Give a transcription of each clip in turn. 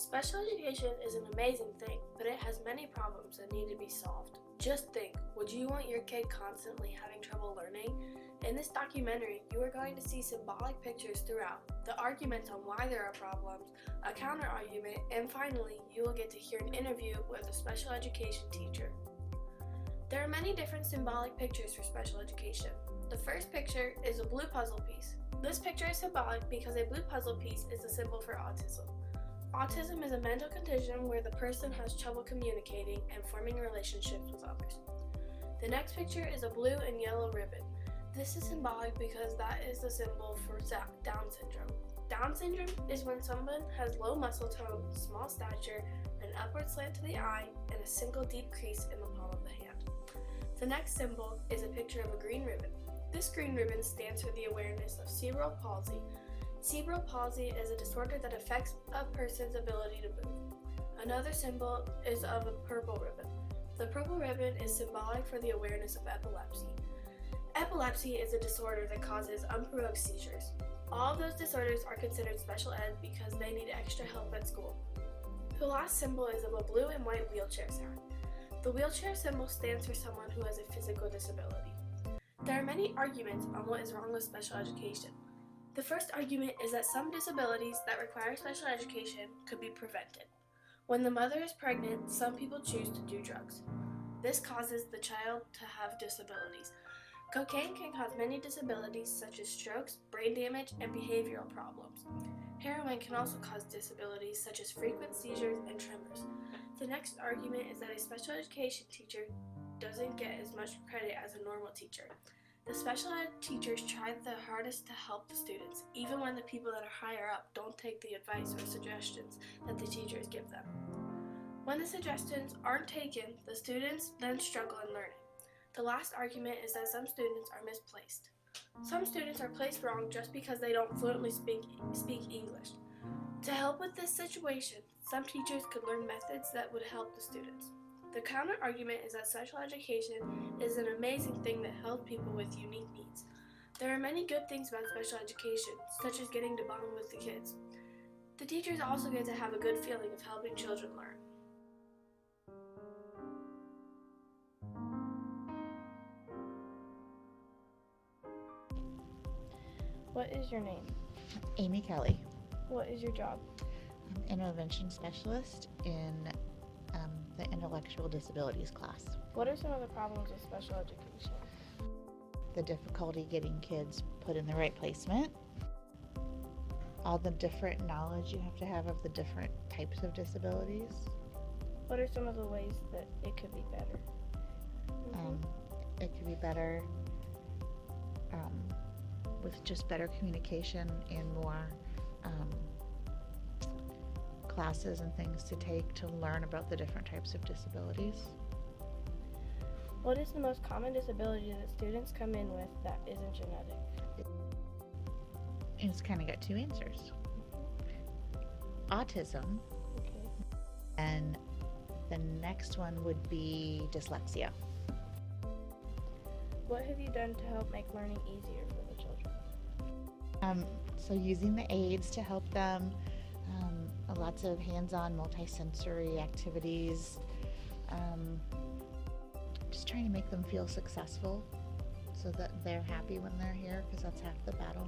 Special education is an amazing thing, but it has many problems that need to be solved. Just think, would you want your kid constantly having trouble learning? In this documentary, you are going to see symbolic pictures throughout, the arguments on why there are problems, a counter-argument, and finally, you will get to hear an interview with a special education teacher. There are many different symbolic pictures for special education. The first picture is a blue puzzle piece. This picture is symbolic because a blue puzzle piece is a symbol for autism. Autism is a mental condition where the person has trouble communicating and forming relationships with others. The next picture is a blue and yellow ribbon. This is symbolic because that is the symbol for Down syndrome. Down syndrome is when someone has low muscle tone, small stature, an upward slant to the eye, and a single deep crease in the palm of the hand. The next symbol is a picture of a green ribbon. This green ribbon stands for the awareness of cerebral palsy. Cerebral palsy is a disorder that affects a person's ability to move. Another symbol is of a purple ribbon. The purple ribbon is symbolic for the awareness of epilepsy. Epilepsy is a disorder that causes unprovoked seizures. All of those disorders are considered special ed because they need extra help at school. The last symbol is of a blue and white wheelchair sign. The wheelchair symbol stands for someone who has a physical disability. There are many arguments on what is wrong with special education. The first argument is that some disabilities that require special education could be prevented. When the mother is pregnant, some people choose to do drugs. This causes the child to have disabilities. Cocaine can cause many disabilities such as strokes, brain damage, and behavioral problems. Heroin can also cause disabilities such as frequent seizures and tremors. The next argument is that a special education teacher doesn't get as much credit as a normal teacher. The special ed teachers try their hardest to help the students, even when the people that are higher up don't take the advice or suggestions that the teachers give them. When the suggestions aren't taken, the students then struggle in learning. The last argument is that some students are misplaced. Some students are placed wrong just because they don't fluently speak English. To help with this situation, some teachers could learn methods that would help the students. The counter-argument is that special education is an amazing thing that helps people with unique needs. There are many good things about special education, such as getting to bond with the kids. The teachers also get to have a good feeling of helping children learn. What is your name? Amy Kelly. What is your job? I'm intervention specialist in the intellectual disabilities class. What are some of the problems with special education? The difficulty getting kids put in the right placement, all the different knowledge you have to have of the different types of disabilities. What are some of the ways that it could be better? It could be better with just better communication and more classes and things to take to learn about the different types of disabilities. What is the most common disability that students come in with that isn't genetic? It's kind of got two answers. Autism, Okay. and the next one would be dyslexia. What have you done to help make learning easier for the children? So using the aids to help them, lots of hands-on multisensory activities, just trying to make them feel successful so that they're happy when they're here, because that's half the battle.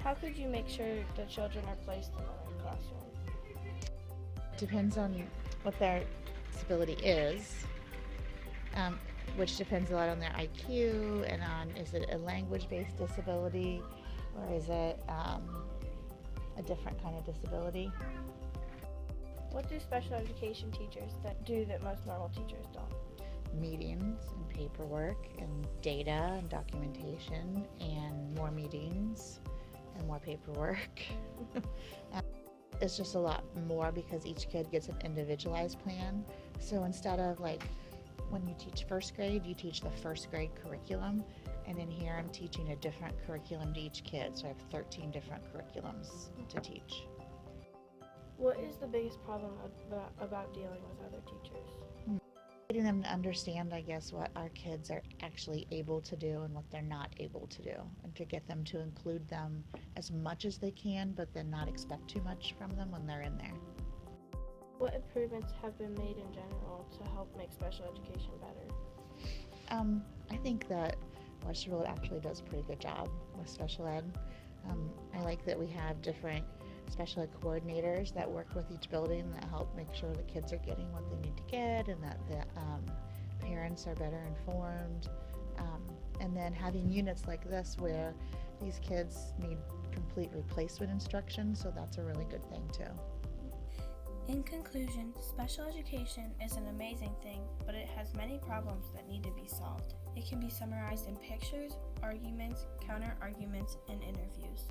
How could you make sure the children are placed in the right classroom? Depends on what their disability is, which depends a lot on their IQ and on, is it a language-based disability or is it a different kind of disability? What do special education teachers do that most normal teachers don't? Meetings and paperwork and data and documentation and more meetings and more paperwork. It's just a lot more because each kid gets an individualized plan. So instead of like when you teach first grade, you teach the first grade curriculum, and in here I'm teaching a different curriculum to each kid. So I have 13 different curriculums to teach. What is the biggest problem about dealing with other teachers? getting them to understand, I guess, what our kids are actually able to do and what they're not able to do, and to get them to include them as much as they can, but then not expect too much from them when they're in there. What improvements have been made in general to help make special education better? I think that Westerville actually does a pretty good job with special ed. I like that we have different special ed coordinators that work with each building that help make sure the kids are getting what they need to get, and that the parents are better informed. And then having units like this where these kids need complete replacement instruction, so that's a really good thing too. In conclusion, special education is an amazing thing, but it has many problems that need to be solved. It can be summarized in pictures, arguments, counter-arguments, and interviews.